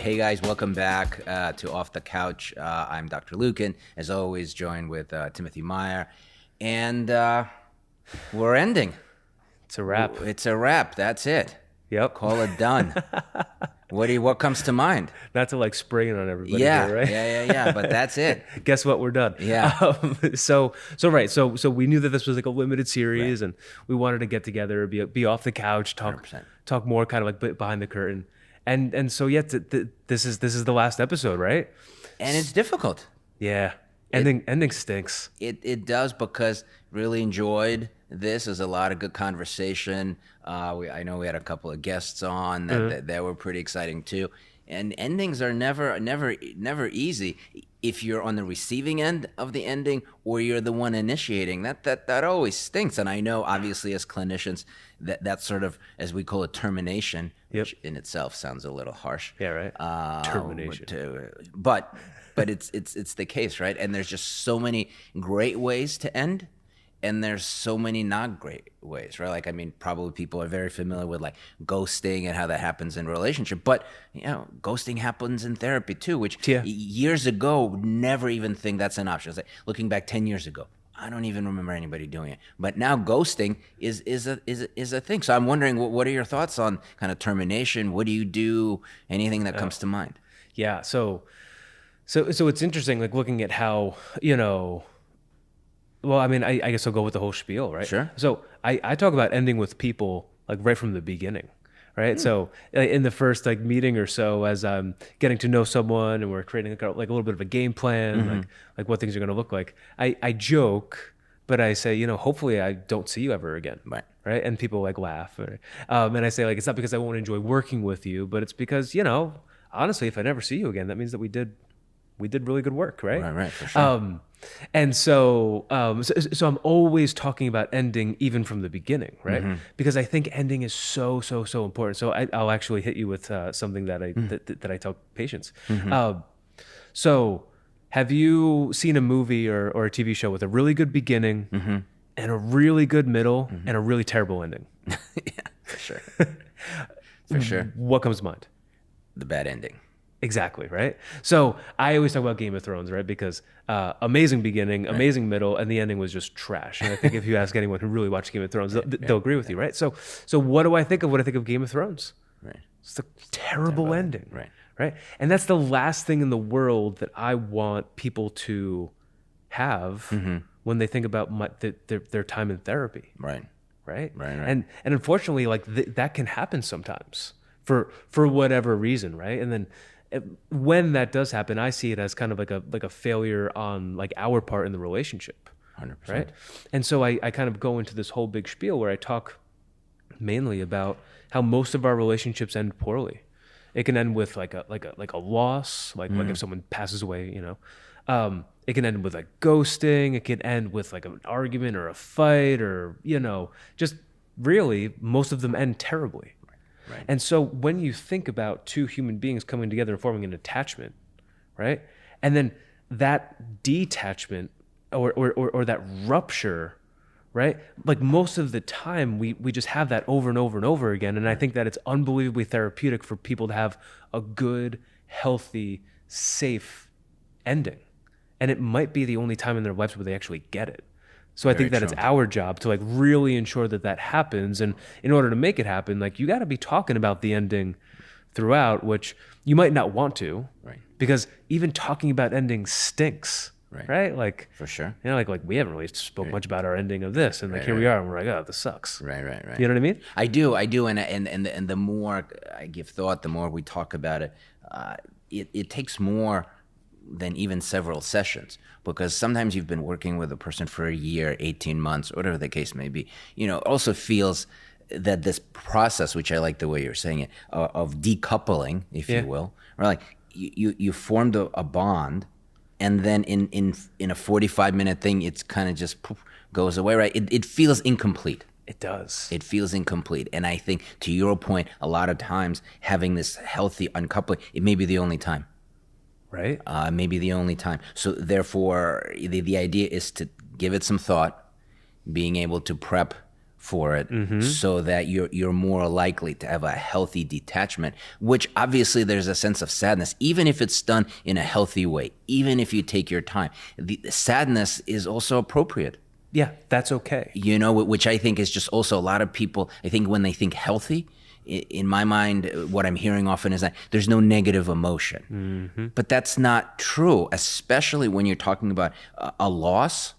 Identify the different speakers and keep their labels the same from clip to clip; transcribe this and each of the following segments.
Speaker 1: Hey guys, welcome back to Off the Couch. I'm Dr. Lucan, as always, joined with Timothy Meyer, and we're ending.
Speaker 2: It's a wrap.
Speaker 1: It's a wrap. That's it.
Speaker 2: Yep.
Speaker 1: Call it done. What comes to mind?
Speaker 2: Not to like spray it on everybody
Speaker 1: Yeah,
Speaker 2: here, right?
Speaker 1: yeah. But that's it.
Speaker 2: Guess what? We're done.
Speaker 1: Yeah.
Speaker 2: So we knew that this was like a limited series, and we wanted to get together, be off the couch, talk
Speaker 1: 100%.
Speaker 2: talk more kind of like behind the curtain, and so this is the last episode, right?
Speaker 1: And it's difficult.
Speaker 2: Yeah. Ending stinks.
Speaker 1: It does, because really enjoyed this. There's a lot of good conversation. I know we had a couple of guests on that were pretty exciting too. And endings are never easy. If you're on the receiving end of the ending or you're the one initiating, that always stinks. And I know, obviously, as clinicians, that sort of, as we call it, termination, which in itself sounds a little harsh.
Speaker 2: Yeah, right. Termination.
Speaker 1: But it's the case, right? And there's just so many great ways to end, and there's so many not great ways, right? Like, I mean, probably people are very familiar with like ghosting and how that happens in a relationship, but ghosting happens in therapy too, which years ago, never even think that's an option. It's like looking back 10 years ago, I don't even remember anybody doing it. But now ghosting is a thing. So I'm wondering, what are your thoughts on kind of termination? What do you do? Anything that comes to mind?
Speaker 2: Yeah. So it's interesting, like looking at how, well, I mean, I guess I'll go with the whole spiel, right?
Speaker 1: Sure.
Speaker 2: So I talk about ending with people like right from the beginning, right? So in the first like meeting or so, as I'm getting to know someone and we're creating like a little bit of a game plan, like what things are going to look like, I joke, but I say, hopefully I don't see you ever again. Right. And people like laugh. And I say, like, it's not because I won't enjoy working with you, but it's because, honestly, if I never see you again, that means that we did really good work, right?
Speaker 1: Right, for sure.
Speaker 2: And so I'm always talking about ending even from the beginning, right? Because I think ending is so important. So I'll actually hit you with something that I tell patients. So have you seen a movie or a TV show with a really good beginning and a really good middle and a really terrible ending?
Speaker 1: Yeah, for sure. For sure.
Speaker 2: What comes to mind?
Speaker 1: The bad ending.
Speaker 2: Exactly, right? So I always talk about Game of Thrones, right? Because amazing beginning, amazing middle, and the ending was just trash. And I think if you ask anyone who really watched Game of Thrones, they'll agree with you, right? So what do I think of when I think of Game of Thrones?
Speaker 1: Right.
Speaker 2: It's the terrible ending,
Speaker 1: right?
Speaker 2: And that's the last thing in the world that I want people to have when they think about their time in therapy.
Speaker 1: Right.
Speaker 2: And unfortunately, like that can happen sometimes for whatever reason, right? And then when that does happen, I see it as kind of like a failure on like our part in the relationship.
Speaker 1: 100%.
Speaker 2: Right. And so I kind of go into this whole big spiel where I talk mainly about how most of our relationships end poorly. It can end with like a loss, like if someone passes away, it can end with like ghosting. It can end with like an argument or a fight, or just really most of them end terribly.
Speaker 1: Right.
Speaker 2: And so when you think about two human beings coming together and forming an attachment, right? And then that detachment or that rupture, right? Like most of the time we just have that over and over and over again. And I think that it's unbelievably therapeutic for people to have a good, healthy, safe ending. And it might be the only time in their lives where they actually get it. So I think that it's our job to like really ensure that happens. And in order to make it happen, like you got to be talking about the ending throughout, which you might not want to,
Speaker 1: right? Because
Speaker 2: even talking about ending stinks, right? Like
Speaker 1: for sure,
Speaker 2: like we haven't really spoke much about our ending of this, and like here we are, and we're like, oh, this sucks.
Speaker 1: Right.
Speaker 2: You know what I mean?
Speaker 1: I do, and the more I give thought, the more we talk about it. It takes more than even several sessions, because sometimes you've been working with a person for a year, 18 months, whatever the case may be. Also feels that this process, which I like the way you're saying it, of decoupling, if you will, or like you formed a bond, and then in a 45-minute thing, it's kind of just poof, goes away, right? It feels incomplete.
Speaker 2: It does.
Speaker 1: It feels incomplete. And I think, to your point, a lot of times having this healthy uncoupling, it may be the only time.
Speaker 2: Right?
Speaker 1: Maybe the only time. So therefore, the idea is to give it some thought, being able to prep for it, so that you're more likely to have a healthy detachment, which obviously there's a sense of sadness, even if it's done in a healthy way, even if you take your time. The sadness is also appropriate.
Speaker 2: Yeah, that's okay.
Speaker 1: You know, which I think is just also a lot of people, I think when they think healthy, in my mind, what I'm hearing often is that there's no negative emotion. But that's not true, especially when you're talking about a loss,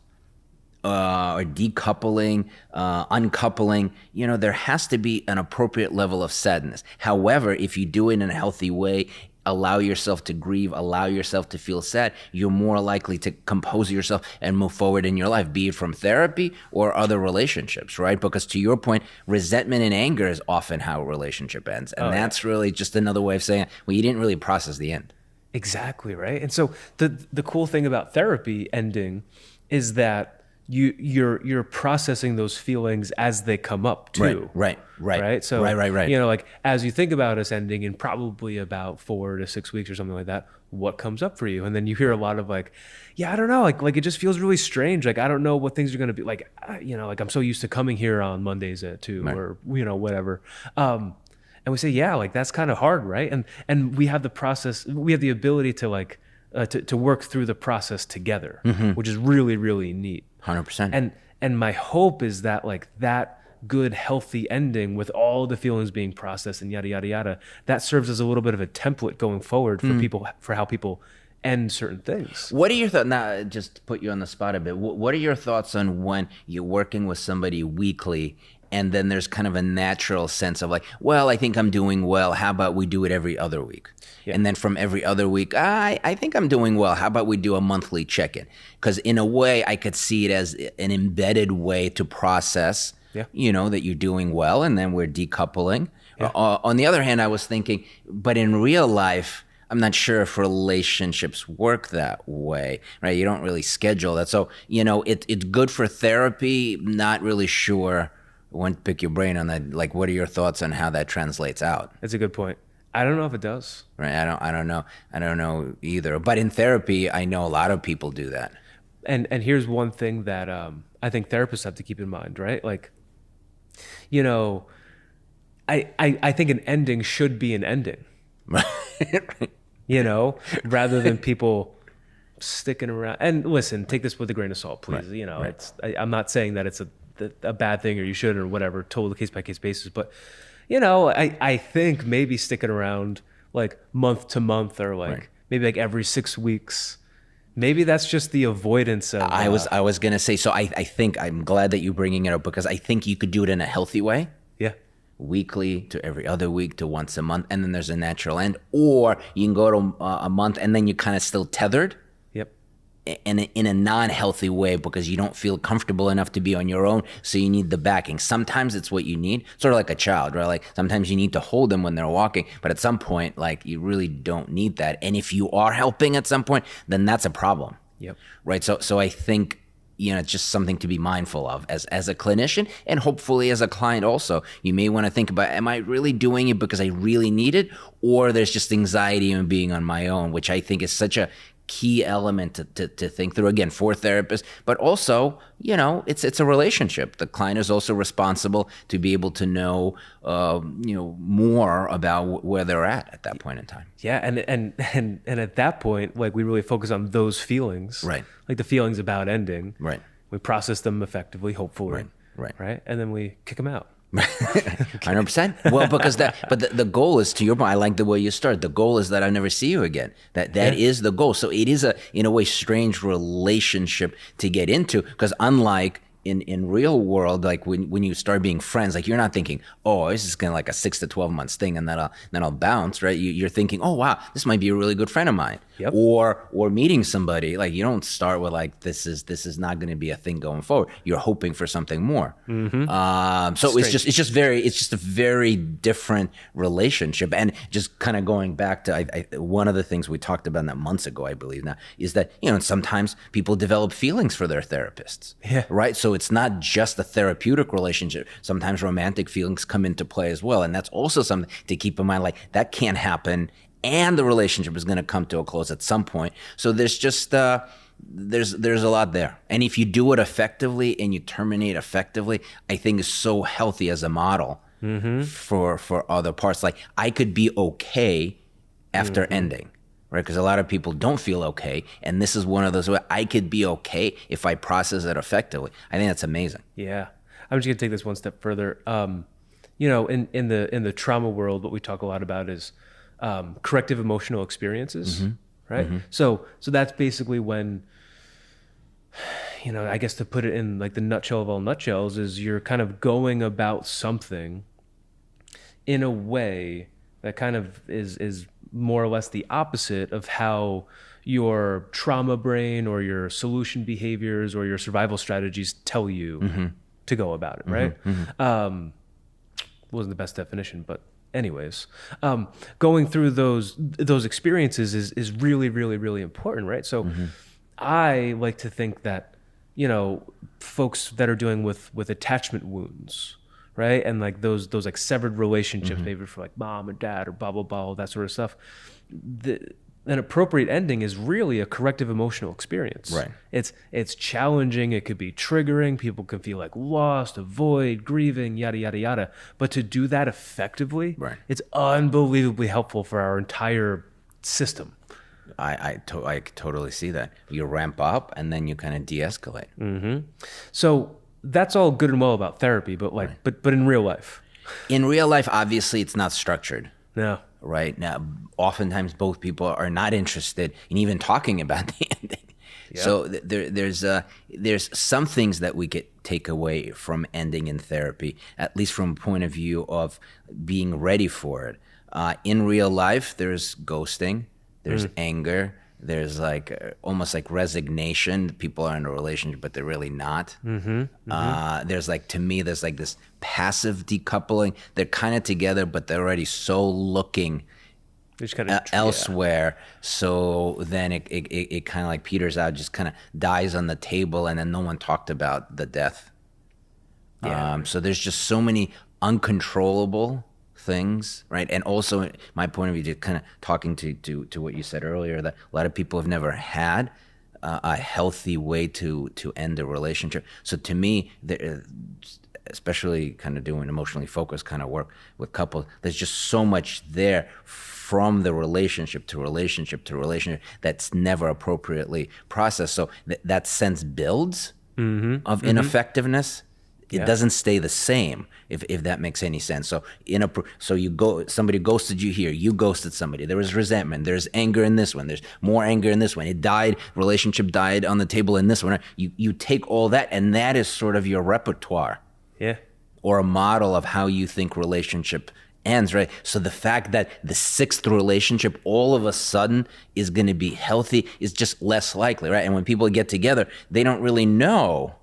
Speaker 1: or decoupling, uncoupling. You know, there has to be an appropriate level of sadness. However, if you do it in a healthy way, allow yourself to grieve, allow yourself to feel sad, you're more likely to compose yourself and move forward in your life, be it from therapy or other relationships, right? Because to your point, resentment and anger is often how a relationship ends. And that's really just another way of saying, well, you didn't really process the end.
Speaker 2: Exactly, right? And so the cool thing about therapy ending is that you're processing those feelings as they come up too.
Speaker 1: Right.
Speaker 2: So
Speaker 1: right.
Speaker 2: you know, like as you think about us ending in probably about 4 to 6 weeks or something like that, what comes up for you? And then you hear a lot of like, yeah, I don't know, like it just feels really strange. Like I don't know what things are going to be like. You know, like I'm so used to coming here on Mondays at 2 or you know whatever. And we say, yeah, like that's kind of hard, right? And we have the process, we have the ability to like to work through the process together, which is really, really neat.
Speaker 1: 100%.
Speaker 2: And my hope is that like that good, healthy ending with all the feelings being processed and yada, yada, yada, that serves as a little bit of a template going forward for people, for how people end certain things.
Speaker 1: What are your thoughts, now just to put you on the spot a bit, what are your thoughts on when you're working with somebody weekly and then there's kind of a natural sense of like, well, I think I'm doing well. How about we do it every other week? Yeah. And then from every other week, I think I'm doing well. How about we do a monthly check-in? Because in a way, I could see it as an embedded way to process, you know, that you're doing well, and then we're decoupling. Yeah. On the other hand, I was thinking, but in real life, I'm not sure if relationships work that way, right? You don't really schedule that. So, you know, it's good for therapy, not really sure. I want to pick your brain on that. Like, what are your thoughts on how that translates out?
Speaker 2: That's a good point. I don't know if it does.
Speaker 1: Right. I don't know either. But in therapy, I know a lot of people do that.
Speaker 2: And here's one thing that I think therapists have to keep in mind, right? Like, you know, I think an ending should be an ending. Right. You know, rather than people sticking around. And listen, take this with a grain of salt, please. Right. You know, I'm not saying that it's a bad thing or you shouldn't or whatever, total case by case basis. But, you know, I think maybe sticking around like month to month or like maybe like every 6 weeks, maybe that's just the avoidance of.
Speaker 1: I was going to say, so I think I'm glad that you're bringing it up because I think you could do it in a healthy way. Yeah. Weekly to every other week to once a month. And then there's a natural end. Or you can go to a month and then you're kind of still tethered. In a non-healthy way because you don't feel comfortable enough to be on your own, so you need the backing. Sometimes it's what you need, sort of like a child, right? Like sometimes you need to hold them when they're walking, but at some point, like you really don't need that. And if you are helping at some point, then that's a problem. Yep. Right. So I think, you know, it's just something to be mindful of as a clinician and hopefully as a client also. You may want to think about, am I really doing it because I really need it? Or there's just anxiety in being on my own, which I think is such a key element to think through, again, for therapists, but also, you know, it's a relationship. The client is also responsible to be able to know, you know, more about where they're at that point in time.
Speaker 2: Yeah. And at that point, like we really focus on those feelings, right? Like the feelings about ending, right? We process them effectively, hopefully, right? And then we kick them out.
Speaker 1: 100%. Well, because the goal is, to your point, I like the way you start. The goal is that I never see you again. That is the goal. So it is in a way, strange relationship to get into, because unlike in real world, like when you start being friends, like you're not thinking, oh, this is kind of like a 6 to 12 months thing, and then I'll bounce, right? You're thinking, oh wow, this might be a really good friend of mine. Yep. Or meeting somebody, like you don't start with like this is not going to be a thing going forward. You're hoping for something more. Mm-hmm. So it's just a very different relationship. And just kind of going back to one of the things we talked about that months ago, I believe now, is that, you know, sometimes people develop feelings for their therapists. Yeah. Right. So it's not just a therapeutic relationship. Sometimes romantic feelings come into play as well. And that's also something to keep in mind, like that can't happen and the relationship is going to come to a close at some point. So there's just, there's a lot there. And if you do it effectively and you terminate effectively, I think is so healthy as a model for other parts. Like I could be okay after ending, right? Because a lot of people don't feel okay. And this is one of those where I could be okay if I process it effectively. I think that's amazing.
Speaker 2: Yeah. I'm just going to take this one step further. You know, in the trauma world, what we talk a lot about is corrective emotional experiences, right? So that's basically when, you know, I guess to put it in like the nutshell of all nutshells is you're kind of going about something in a way that kind of is more or less the opposite of how your trauma brain or your solution behaviors or your survival strategies tell you to go about it, right? Wasn't the best definition, but anyways, going through those experiences is really, really, really important, right? So I like to think that, you know, folks that are dealing with attachment wounds, right? And like those like severed relationships, maybe for like mom and dad or blah, blah, blah, that sort of stuff. An appropriate ending is really a corrective emotional experience.
Speaker 1: Right.
Speaker 2: It's challenging. It could be triggering. People can feel like lost, avoid, grieving, yada, yada, yada. But to do that effectively, it's unbelievably helpful for our entire system.
Speaker 1: I totally see that. You ramp up and then you kind of de-escalate.
Speaker 2: So that's all good and well about therapy, but like, but in real life.
Speaker 1: In real life, obviously, it's not structured.
Speaker 2: No.
Speaker 1: Right now, oftentimes both people are not interested in even talking about the ending. Yep. So there's some things that we could take away from ending in therapy, at least from a point of view of being ready for it. In real life, there's ghosting, there's anger, there's like almost like resignation. People are in a relationship, but they're really not. There's like, to me, there's like this passive decoupling. They're kind of together, but they're already so looking elsewhere. So then it kind of like peters out, just kind of dies on the table, and then no one talked about the death. So there's just so many uncontrollable things, right? And also, my point of view, just kind of talking to what you said earlier, that a lot of people have never had a healthy way to end a relationship. So to me, especially kind of doing emotionally focused kind of work with couples, there's just so much there from the relationship to relationship to relationship that's never appropriately processed. So that sense builds of ineffectiveness. It doesn't stay the same, if that makes any sense. So somebody ghosted you here, you ghosted somebody. There was resentment, there's anger in this one, there's more anger in this one. It died, relationship died on the table in this one. You take all that, and that is sort of your repertoire. Yeah. Or a model of how you think relationship ends, right? So the fact that the sixth relationship all of a sudden is going to be healthy is just less likely, right? And when people get together, they don't really know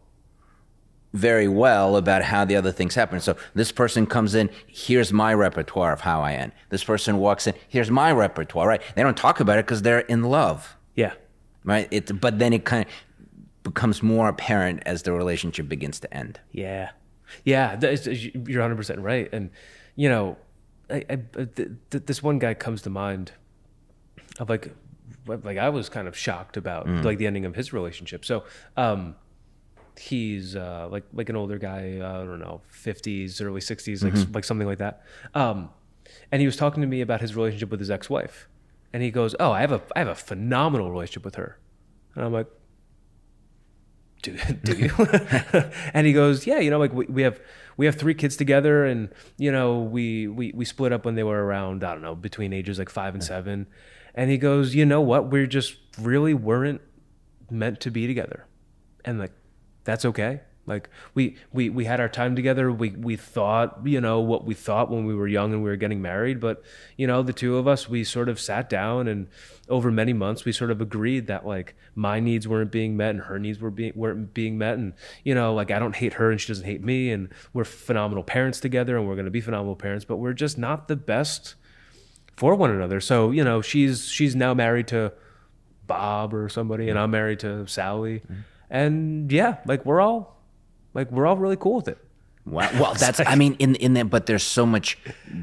Speaker 1: very well about how the other things happen. So this person comes in, here's my repertoire of how I end. This person walks in, here's my repertoire, right? They don't talk about it because they're in love. Yeah. Right? But then it kind of becomes more apparent as the relationship begins to end.
Speaker 2: Yeah. Yeah, you're 100% right. And, you know, this one guy comes to mind of like I was kind of shocked about like the ending of his relationship. So, he's like an older guy, I don't know, 50s, early 60s, like something like that. And he was talking to me about his relationship with his ex-wife. And he goes, "Oh, I have a phenomenal relationship with her." And I'm like, do you? And he goes, "Yeah, you know, like we have 3 kids together, and you know, we split up when they were around, I don't know, between ages like 5 and 7." And he goes, "You know what? We just really weren't meant to be together." And like, that's okay. Like we had our time together. We thought, you know, what we thought when we were young and we were getting married. But, you know, the two of us, we sort of sat down, and over many months, we sort of agreed that like my needs weren't being met and her needs weren't being met. And, you know, like I don't hate her and she doesn't hate me, and we're phenomenal parents together, and we're going to be phenomenal parents, but we're just not the best for one another. So, you know, she's now married to Bob or somebody, and I'm married to Sally. And yeah, like we're all really cool with it.
Speaker 1: Wow. Well, that's, I mean, in there, but there's so much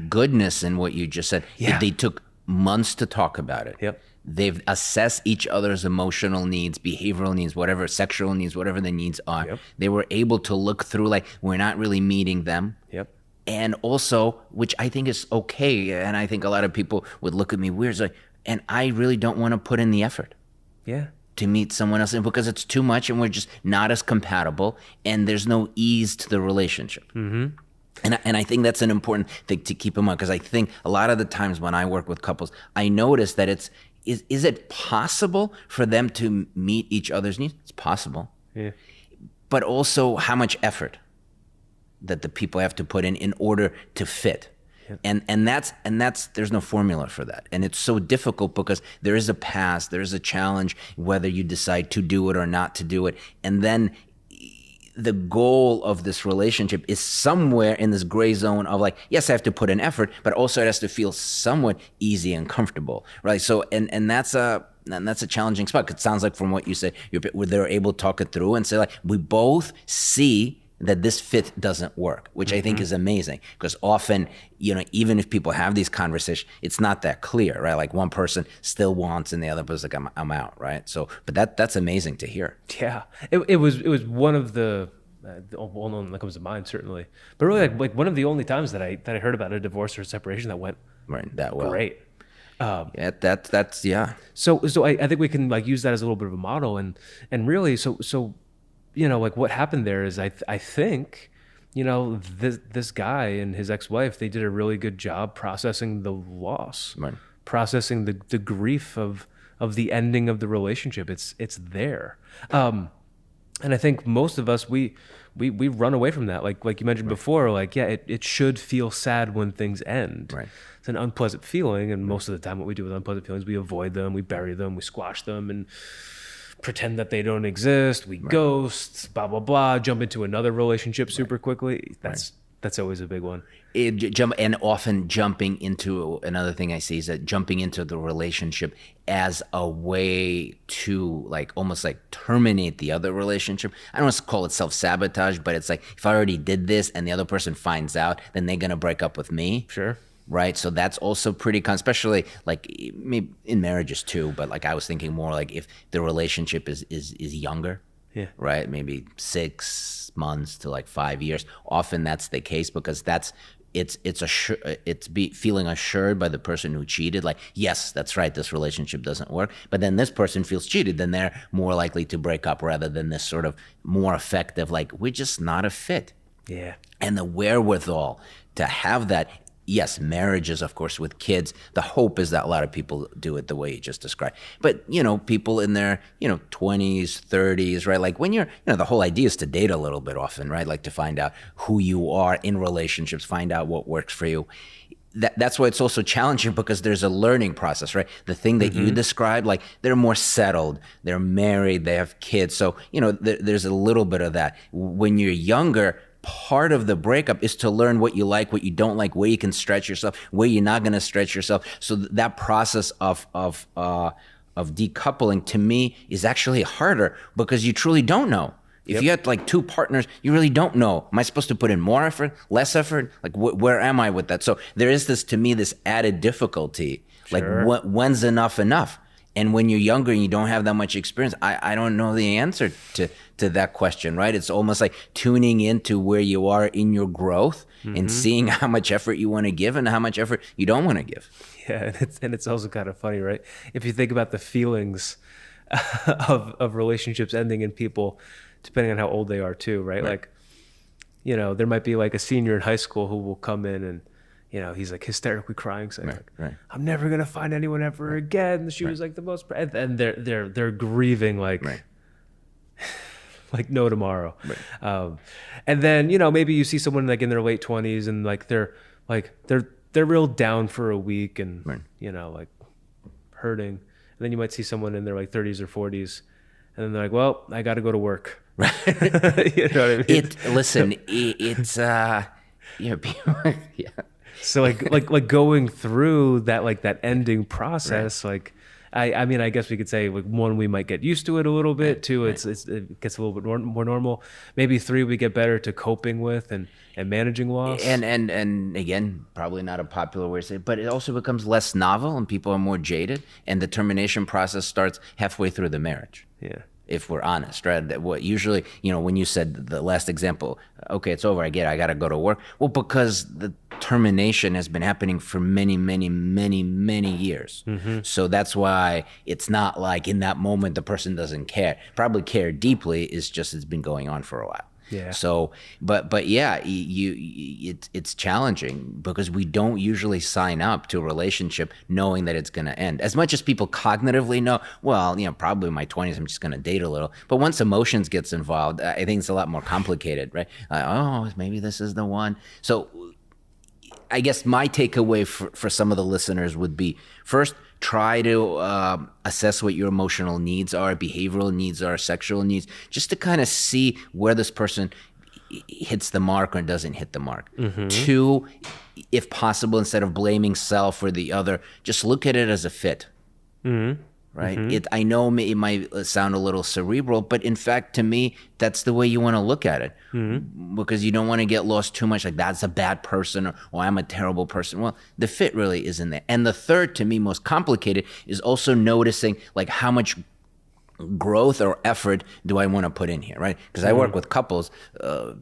Speaker 1: goodness in what you just said. Yeah. They took months to talk about it. Yep. They've assessed each other's emotional needs, behavioral needs, whatever, sexual needs, whatever the needs are.
Speaker 2: Yep.
Speaker 1: They were able to look through, like, we're not really meeting them.
Speaker 2: Yep.
Speaker 1: And also, which I think is okay, and I think a lot of people would look at me weird, like, and I really don't want to put in the effort
Speaker 2: Yeah.
Speaker 1: to meet someone else because it's too much and we're just not as compatible and there's no ease to the relationship. Mm-hmm. And I think that's an important thing to keep in mind, because I think a lot of the times when I work with couples, I notice that is it possible for them to meet each other's needs? It's possible.
Speaker 2: Yeah.
Speaker 1: But also how much effort that the people have to put in order to fit. Yep. And that's there's no formula for that. And it's so difficult because there is a past, there is a challenge whether you decide to do it or not to do it. And then the goal of this relationship is somewhere in this gray zone of like, yes, I have to put in effort, but also it has to feel somewhat easy and comfortable, right? So, and that's a challenging spot. 'Cause it sounds like from what you said, they're able to talk it through and say like, we both see that this fit doesn't work, which I think is amazing, because often, even if people have these conversations, it's not that clear, right? Like one person still wants and the other person's like, I'm out, right? So, but that's amazing to hear.
Speaker 2: Yeah, it was one of the well-known that comes to mind, certainly, but really like one of the only times that I heard about a divorce or a separation that went
Speaker 1: right that well.
Speaker 2: Great.
Speaker 1: Yeah, that's yeah.
Speaker 2: So I think we can like use that as a little bit of a model, and really so like what happened there is I think this guy and his ex-wife, they did a really good job processing the loss,
Speaker 1: Right.
Speaker 2: processing the grief of the ending of the relationship. It's there, and I think most of us we run away from that. Like you mentioned before, like it should feel sad when things end.
Speaker 1: Right.
Speaker 2: It's an unpleasant feeling, and most of the time, what we do with unpleasant feelings, we avoid them, we bury them, we squash them, and pretend that they don't exist. We ghost, blah blah blah. Jump into another relationship super quickly. That's always a big one.
Speaker 1: And often jumping into another thing I see is that jumping into the relationship as a way to like almost like terminate the other relationship. I don't want to call it self-sabotage, but it's like if I already did this and the other person finds out, then they're gonna break up with me.
Speaker 2: Sure.
Speaker 1: Right. So that's also pretty especially like maybe in marriages too, but like I was thinking more like if the relationship is younger.
Speaker 2: Yeah.
Speaker 1: Right. Maybe 6 months to like 5 years. Often that's the case because feeling assured by the person who cheated. Like, yes, that's right, this relationship doesn't work. But then this person feels cheated, then they're more likely to break up rather than this sort of more effective, like, we're just not a fit.
Speaker 2: Yeah.
Speaker 1: And the wherewithal to have that. Yes, marriages, of course, with kids, the hope is that a lot of people do it the way you just described. But, people in their, 20s, 30s, right? Like when you're, the whole idea is to date a little bit often, right? Like to find out who you are in relationships, find out what works for you. That's why it's also challenging because there's a learning process, right? The thing that you described, like they're more settled, they're married, they have kids. So, there's a little bit of that. When you're younger, part of the breakup is to learn what you like, what you don't like, where you can stretch yourself, where you're not going to stretch yourself. So that process of decoupling to me is actually harder because you truly don't know. If you had like two partners, you really don't know. Am I supposed to put in more effort, less effort? Like where am I with that? So there is this added difficulty.
Speaker 2: Sure.
Speaker 1: Like when's enough? And when you're younger and you don't have that much experience, I don't know the answer to that question, right? It's almost like tuning into where you are in your growth and seeing how much effort you want to give and how much effort you don't want to give.
Speaker 2: Yeah, and it's also kind of funny, right? If you think about the feelings of relationships ending in people, depending on how old they are too, right? Like, there might be like a senior in high school who will come in and he's like hysterically crying, saying,
Speaker 1: Right.
Speaker 2: "I'm never gonna find anyone ever again." She was like the most, and they're grieving like, like no tomorrow.
Speaker 1: Right.
Speaker 2: And then maybe you see someone like in their late 20s and like they're real down for a week and like hurting, and then you might see someone in their like 30s or 40s, and then they're like, "Well, I got to go to work."
Speaker 1: Right.
Speaker 2: You know what I mean?
Speaker 1: It's people, yeah.
Speaker 2: So like going through that, like that ending process, like I mean, I guess we could say, like, 1, we might get used to it a little bit.
Speaker 1: Right,
Speaker 2: 2,
Speaker 1: right.
Speaker 2: it gets a little bit more normal. Maybe 3, we get better to coping with and managing loss.
Speaker 1: And again, probably not a popular way to say it, but it also becomes less novel and people are more jaded, and the termination process starts halfway through the marriage.
Speaker 2: Yeah.
Speaker 1: If we're honest, right? That what usually, when you said the last example, okay, it's over, I got to go to work. Well, because the termination has been happening for many, many, many, many years. So that's why it's not like in that moment the person doesn't care. Probably care deeply. It's just it's been going on for a while.
Speaker 2: Yeah.
Speaker 1: So, but yeah, it's challenging because we don't usually sign up to a relationship knowing that it's going to end. As much as people cognitively know, well, probably in my 20s, I'm just going to date a little. But once emotions gets involved, I think it's a lot more complicated, right? Like, oh, maybe this is the one. So I guess my takeaway for some of the listeners would be, first, try to assess what your emotional needs are, behavioral needs are, sexual needs, just to kind of see where this person hits the mark or doesn't hit the mark. 2, if possible, instead of blaming self or the other, just look at it as a fit. Right? I know it might sound a little cerebral, but in fact, to me, that's the way you want to look at it, because you don't want to get lost too much. Like, that's a bad person, or I'm a terrible person. Well, the fit really isn't there. And the third, to me, most complicated, is also noticing like how much growth or effort do I want to put in here, right? Because I work with couples.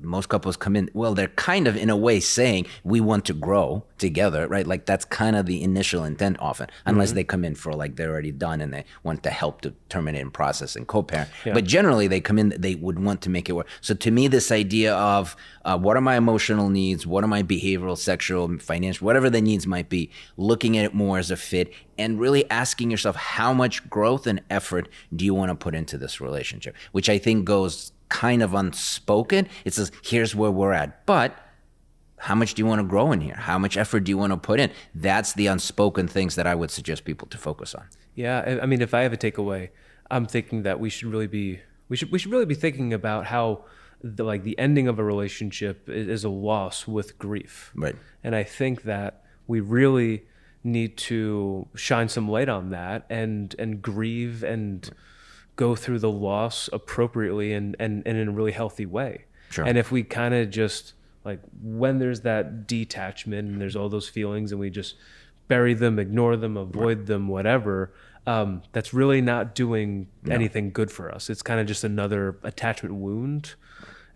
Speaker 1: Most couples come in, well, they're kind of in a way saying we want to grow together, right? Like that's kind of the initial intent often, unless they come in for like they're already done and they want to help to terminate and process and co-parent. Yeah. But generally they come in, they would want to make it work. So to me, this idea of what are my emotional needs? What are my behavioral, sexual, financial, whatever the needs might be, looking at it more as a fit and really asking yourself, how much growth and effort do you want to put into this relationship? Which I think goes kind of unspoken. It says, here's where we're at, but how much do you want to grow in here? How much effort do you want to put in? That's the unspoken things that I would suggest people to focus on.
Speaker 2: Yeah, I mean, if I have a takeaway, I'm thinking that we should really be thinking about how the ending of a relationship is a loss with grief.
Speaker 1: Right.
Speaker 2: And I think that we really need to shine some light on that and grieve and go through the loss appropriately and in a really healthy way.
Speaker 1: Sure.
Speaker 2: And if we kind of just like, when there's that detachment and there's all those feelings and we just bury them, ignore them, avoid them, whatever, that's really not doing anything good for us. It's kind of just another attachment wound.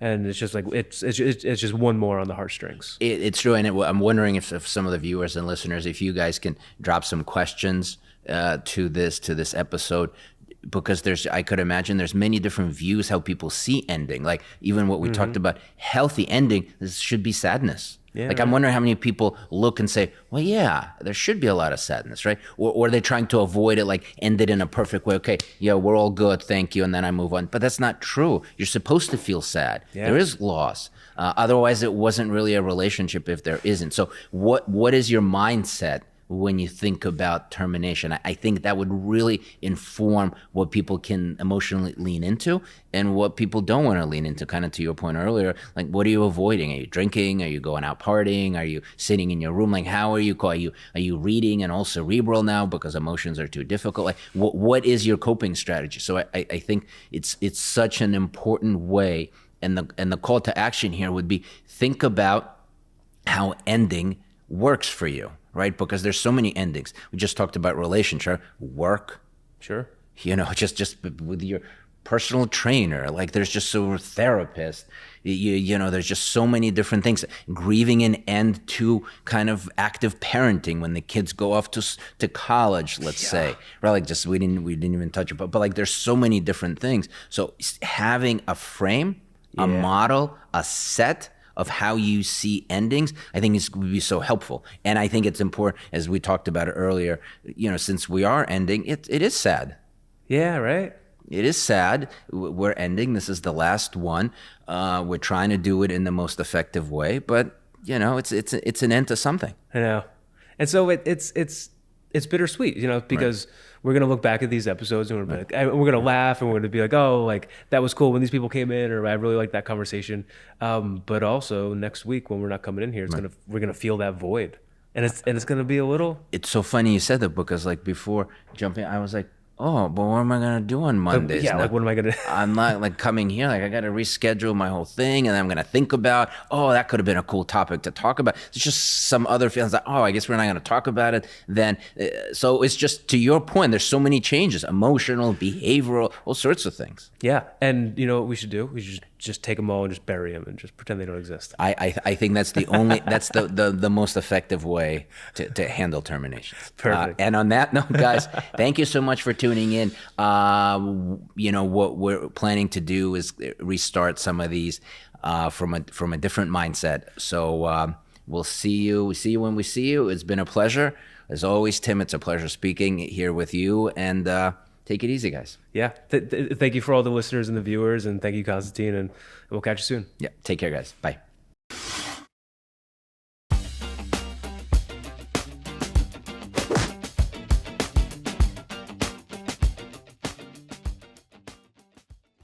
Speaker 2: And it's just like it's just one more on the heartstrings.
Speaker 1: It's true, and I'm wondering if some of the viewers and listeners, if you guys can drop some questions to this episode, because I could imagine there's many different views how people see ending. Like even what we talked about, healthy ending, this should be sadness. Yeah, like, right. I'm wondering how many people look and say, well, yeah, there should be a lot of sadness, right? Or they're trying to avoid it, like end it in a perfect way. Okay, yeah, we're all good, thank you, and then I move on. But that's not true. You're supposed to feel sad. Yeah. There is loss. Otherwise, it wasn't really a relationship if there isn't. So what is your mindset when you think about termination? I think that would really inform what people can emotionally lean into and what people don't want to lean into. Kind of to your point earlier, like, what are you avoiding? Are you drinking? Are you going out partying? Are you sitting in your room? Like, how are you? Are you reading and all cerebral now because emotions are too difficult? Like, what is your coping strategy? So I think it's such an important way. And the call to action here would be, think about how ending works for you. Right? Because there's so many endings. We just talked about relationship, work.
Speaker 2: Sure.
Speaker 1: Just with your personal trainer, like there's just so therapist, there's just so many different things. Grieving an end to kind of active parenting when the kids go off to college, let's say, right? Like just, we didn't even touch it, but like there's so many different things. So having a frame, a model, a set of how you see endings, I think would be so helpful. And I think it's important, as we talked about it earlier, since we are ending, it is sad.
Speaker 2: Yeah, right?
Speaker 1: It is sad. We're ending. This is the last one. We're trying to do it in the most effective way, but it's an end to something.
Speaker 2: I know. And so it's bittersweet, because we're going to look back at these episodes and we're going to laugh and we're going to be like, oh, like that was cool when these people came in, or I really liked that conversation. But also next week when we're not coming in here, we're going to feel that void. and it's gonna be a little.
Speaker 1: It's so funny you said that because like before jumping, I was like, oh, but what am I gonna do on Mondays?
Speaker 2: Yeah,
Speaker 1: now?
Speaker 2: like what am I gonna?
Speaker 1: I'm not like coming here. Like I got to reschedule my whole thing, and I'm gonna think about, oh, that could have been a cool topic to talk about. It's just some other feelings like, oh, I guess we're not gonna talk about it then. So it's just to your point. There's so many changes, emotional, behavioral, all sorts of things.
Speaker 2: Yeah, and you know what we should do? We should just take them all and just bury them and just pretend they don't exist.
Speaker 1: I think that's the only that's the most effective way to handle terminations.
Speaker 2: Perfect.
Speaker 1: And on that note, guys, thank you so much for tuning in. You know what we're planning to do is restart some of these from a different mindset. So we'll see you. We see you when we see you. It's been a pleasure as always, Tim. It's a pleasure speaking here with you. And take it easy, guys.
Speaker 2: Yeah. Thank you for all the listeners and the viewers, and thank you, Constantine, and we'll catch you soon.
Speaker 1: Yeah. Take care, guys. Bye.